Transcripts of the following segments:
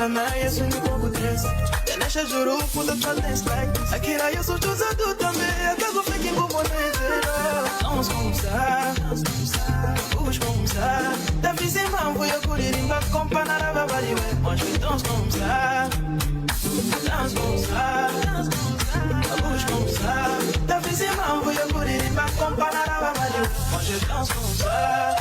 na Yesu ni kwa kutesa. Yanesha juru kuda kwa dance like this. Akira Yesu tuza tutame, atago feki ngumo nezera. Danse comme ça, bouge comme ça. Ta fille c'est mambo ya kuririmba kompana na babali we. Moi je danse comme ça, danse comme ça, bouge comme ça. Ta fille c'est mambo ya kuririmba kompana na babali we. Moi je danse comme ça.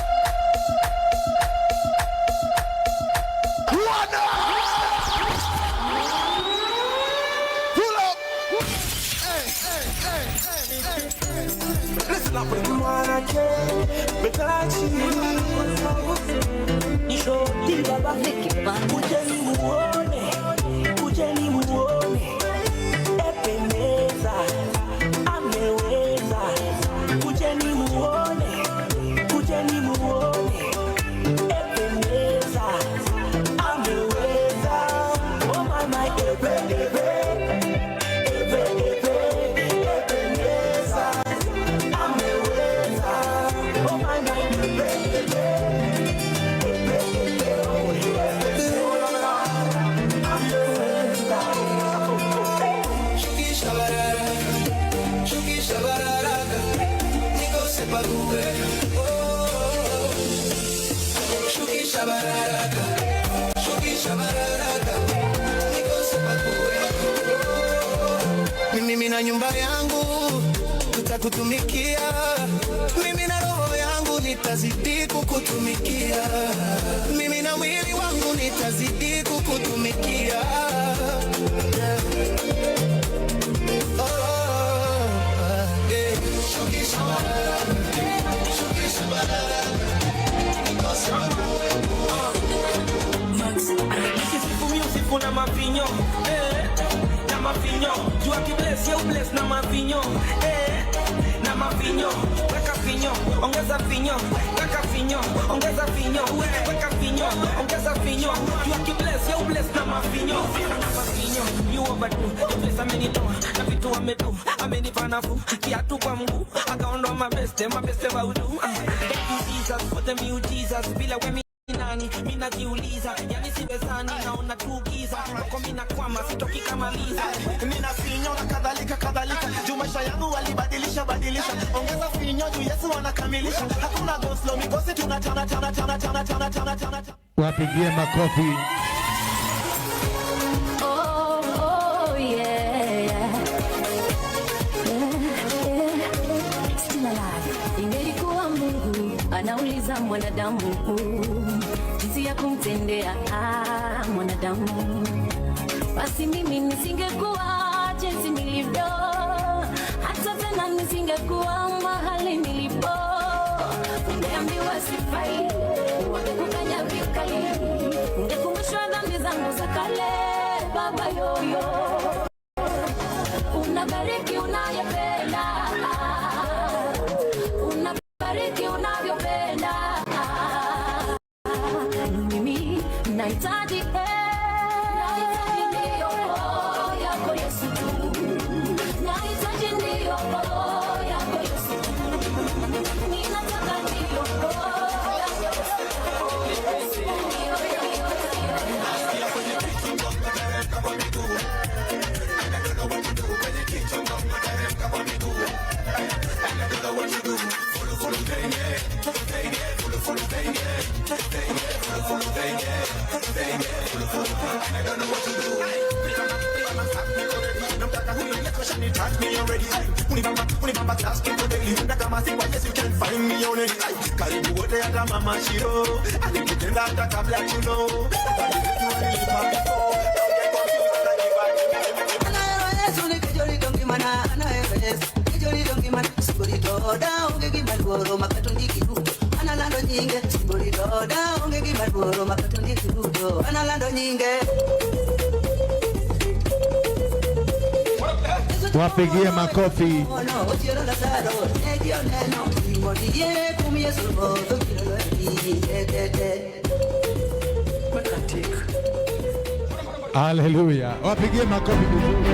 Kujeni muone, ependeza, ameweza. Kujeni muone, ependeza, ameweza. Oh my ependeza. Mimi na nyumba yangu tutakutumikia, mimi na roho yangu nitazidi kukutumikia, mimi na mwili wangu nitazidi kukutumikia. Na mavinyo, na mavinyo. Jua ki bless, you bless na mavinyo, na mavinyo. Weka vinyo, ongeza vinyo. Weka vinyo, ongeza vinyo. Weka vinyo, ongeza vinyo. Jua ki bless, you bless na mavinyo, na mavinyo. You overdo, you bless amenitoa na vitu amedu, amenipa nafuu kiatu kwa mguu, akaondoa mabeste wa udu. Thank you Jesus for the new Jesus, bila we nani mina jiuliza, yani sibezani naona tu giza, kwa mina kwama sitoki kama liza. Mina finyo na kadhalika, juu maisha yangu walibadilisha, ongeza finyo juu Yesu anakamilisha. Hakuna go slow, mikosi tunatana. Wapigie makofi. Oh yeah. Still alive. Ingelikuwa Mungu anauliza mwanadamu jinsi ya kumtendea mwanadamu, basi mimi nisingekuwa jinsi nilivyo, hata tena nisingekuwa mahali nilipo. Ungeambiwa sifai, ungekukanya vikali, ungekumbushwa dhambi zangu za kale. Baba yoyo, unabariki unayependa, unabariki unavyopenda. Mimi nahitaji ndio roho yako Yesu tu, nahitaji ndio roho yako Yesu tu, ninataka ndio roho yako Yesu tu. Unibamba class people daily. Nakama sikwa yes you can find me on any night. Karibu wote hata mama shiro, alikutenda hata kabla you know. Yesu ni kijoli dongi mana anayesu kijoli dongi mana sibori doda ongegi malboro makatondi kirudo analando nyinge sibori doda ongegi malboro makatondi kirudo analando nyinge. Wapigie makofi. Haleluya. Wapigie makofi.